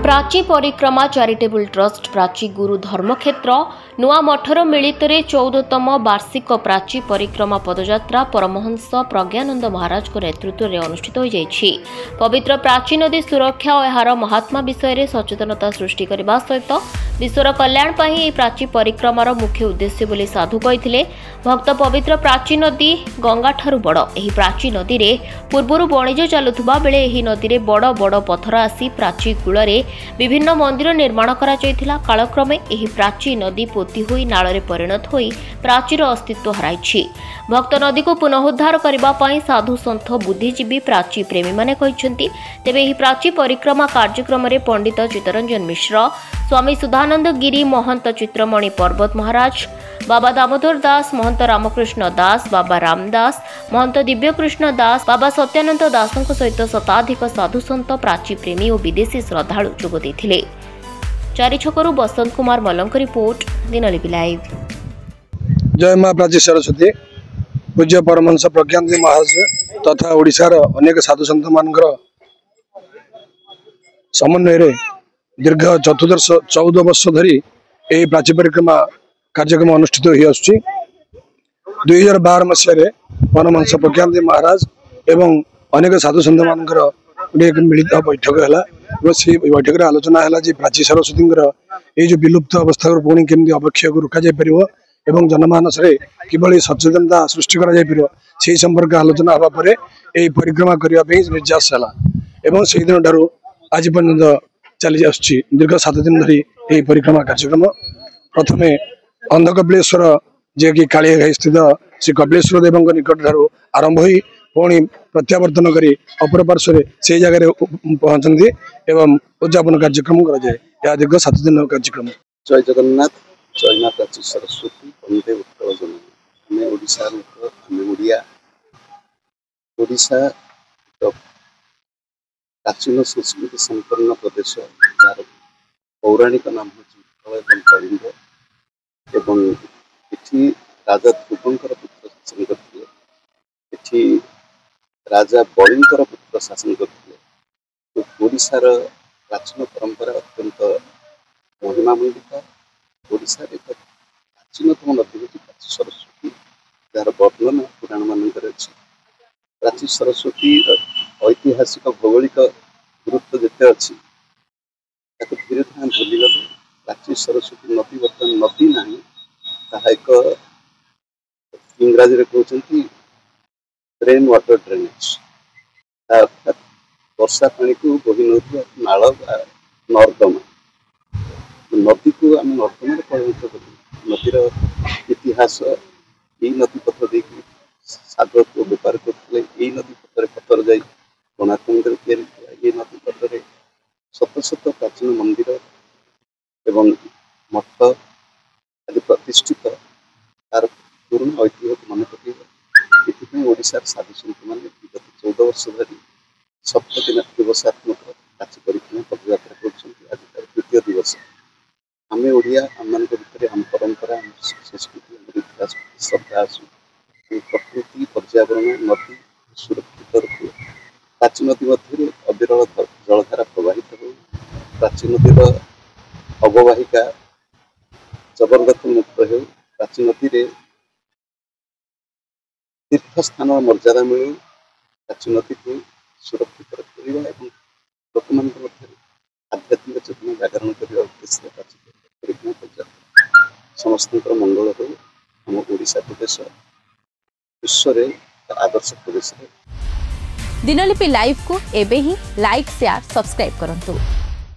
प्राची परिक्रमा charitable trust Prachi गुरु धर्मक्षेत्र नुआ मठर मिलित 14तम वार्षिक प्राची परिक्रमा पदयात्रा परमहंस प्रज्ञानंद महाराज नेतृत्व में अनुष्ठित हो जाइछि। पवित्र प्राची नदी सुरक्षा और यार महात्मा विषय सचेतनता सृष्टि करने सहित विश्वर कल्याण पर यह प्राची परिक्रमार मुख्य उद्देश्य बोली साधु कही। भक्त पवित्र प्राची नदी गंगा ठारू बड़। यह प्राची नदी में पूर्वर वाणिज्य चलुवा बेले यह नदी में बड़ बड़ पथर आसी प्राची कूल विभिन्न मंदिर निर्माण करा जायथिला। कालक्रमे एही प्राची नदी पोती होई नाଳରେ परिणत होई प्राचीर अस्तित्व हराइछि। भक्त नदी को पुनरुद्धार करबा पई साधु संत बुद्धिजीवी प्राची प्रेमी माने कहिसंती। तेबे एही प्राची परिक्रमा कार्यक्रम रे पंडित चित्तरंजन मिश्र, स्वामी सुधानंद गिरी, महंत चित्रमणि पर्वत महाराज, बाबा दामोदर दास, महंत रामकृष्ण दास, बाबा रामदास, महंत दिव्यकृष्ण दास, बाबा सत्यानंद दासों सहित शताधिक साधु संत प्राची प्रेमी और विदेशी श्रद्धालु जोग देथिले। चारि छकरू बसंत कुमार मलंक रिपोर्ट, दिनलिपि लाइव। जय मां प्राची सरस्वती। पूज्य परमहंस प्रज्ञानंद महाराज तथा ओडिशार अनेक साधु संत मानकर समन्वय दीर्घ 14 वर्ष धरी यह प्राची परिक्रमा कार्यक्रम अनुष्ठित हो आसुछि। 2012 मसीह परमहंस प्रज्ञानंद महाराज एवं अनेक साधु संत मानकर मिलित बैठक है। से बैठक में आलोचना है कि प्राची सरस्वती ये जो विलुप्त अवस्था पुणी केमती अवक्षय को रोक एवं जनमानस किभली सचेतनता सृष्टि कर संपर्क आलोचना हवा पर यह परिक्रमा करने निर्यास है। से दिन ठार आज पर्यंत चली आसुछि दीर्घ 7 दिन धरी यह परिक्रमा कार्यक्रम। प्रथम अंधकपिलेश्वर जे कि कालिया स्थित श्री कपिलेश्वर देव निकट ठार आरंभ हो पुणी प्रत्यावर्तन कर अपर पार्श्व से जगह पहुंचती एवं उद्यापन कार्यक्रम कर दीर्घ 7 दिन कार्यक्रम। जय जगन्नाथ। जय मां प्राची सरस्वती। वंदे उत्कल जननी। आम ओडिशा लोक, आम ओडिया। ओडिशा प्राचीन संस्कृति संपन्न प्रदेश यार पौराणिक नाम उत्कल एवं कलिंग एवं इठी राजा ध्रुवंकर पुत्र शासन करथिले। इठी राजा बलिंकर पुत्र शासन करथिले। ओडिशार प्राचीन परंपरा अत्यंत महिमामंडित। ओडिशा एक प्राचीनतम नदी होती प्राची सरस्वती, जार वर्णन पुराण मानकर अछि। प्राची सरस्वती ऐतिहासिक भौगोलिक गुरुत्व जिते अच्छी धीरे धीरे भूली गले। प्राची सरस्वती नदी बर्तमान नदी ना ताहा एक इंग्राजी कहते रेन वाटर ड्रेनेज, अर्थात वर्षा पानी को बोही नौथुवा नाल नर्दमा। नदी को आम नर्दमा परिणत कर नदीर इतिहास यही नदी पथ दे सागर को बेपार करते। यही नदी पथर पथर जाई कोणार्क मंदिर तैयारी किया। ये नदी पथर शत शत प्राचीन मंदिर एवं मठ आदि प्रतिष्ठित तार पुराना ऐतिह्य को मन पकड़ ये ओडिशार साधु सन्त मैंने विगत 14 वर्ष धरी सप्तदिन दिवसात्मक प्राची परिक्रमा पदयात्रा कर आज तार 2य दिवस। आम ओडिया आम भितर आम परंपरा, आम संस्कृति, आम इतिहास श्रद्धा आसू प्रकृति पर्यावरण नदी सुरक्षित रखु। प्राची नदी मध्य अविरल जलधारा प्रवाहित हो। प्राची नदीर अववाहिका जबरदस्त मुक्त हो। प्राची नदी रे तीर्थस्थान मर्यादा मिलू। प्राची नदी को सुरक्षित रखा लोक मान आध्यात्मिक चेतना जागरण करने उद्देश्य प्राची परिक्रमा पदयात्रा समस्त मंगल हो। आम ओडिशा प्रदेश विश्व आदर्श प्रदेश। दिनलिपि लाइव को एबे ही लाइक शेयर सब्सक्राइब करंतु।